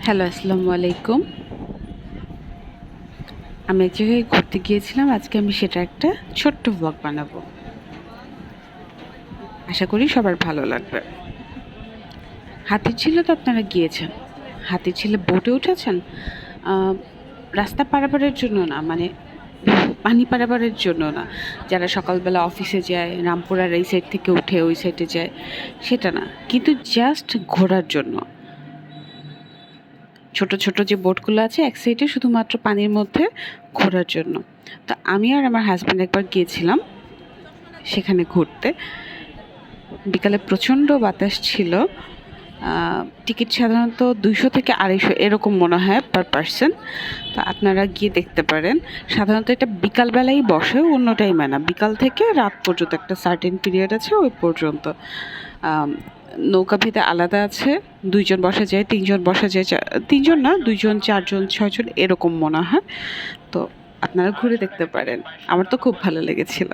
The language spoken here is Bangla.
হ্যালো, আসসালামু আলাইকুম। আমি এক জায়গায় ঘুরতে গিয়েছিলাম। আজকে আমি সেটা একটা ছোট্ট ভ্লগ বানাবো। আশা করি সবার ভালো লাগবে। হাতিরঝিলে তো আপনারা গিয়েছেন। হাতিরঝিলে বোটে উঠেছেন? আ রাস্তা পারাপারের জন্য না, মানে পানি পারাপারের জন্য না। যারা সকালবেলা অফিসে যায়, রামপুরার এই সাইড থেকে উঠে ওই সাইডে যায়, সেটা না। কিন্তু জাস্ট ঘোরার জন্য। ছোট, ছোট যে বোটগুলো আছে এক সাইডে শুধুমাত্র পানির মধ্যে ঘোরার জন্য। তো আমি আর আমার হাসব্যান্ড একবার গিয়েছিলাম সেখানে ঘুরতে। বিকালে প্রচণ্ড বাতাস ছিল। টিকিট সাধারণত ২০০ থেকে ২৫০ এরকম মনে হয় পার পারসন। তো আপনারা গিয়ে দেখতে পারেন। সাধারণত এটা বিকালবেলাই বসে, অন্য টাইমে না। বিকাল থেকে রাত পর্যন্ত একটা সার্টেন পিরিয়ড আছে, ওই পর্যন্ত। আম নৌকা ভেদে আলাদা আছে। ২ জন বসা যায়, ৩ জন বসা যায়, ৩ জন না, ২ জন, ৪ জন, ৬ জন এরকম মনে হয়। তো আপনারা ঘুরে দেখতে পারেন। আমার তো খুব ভালো লেগেছিল।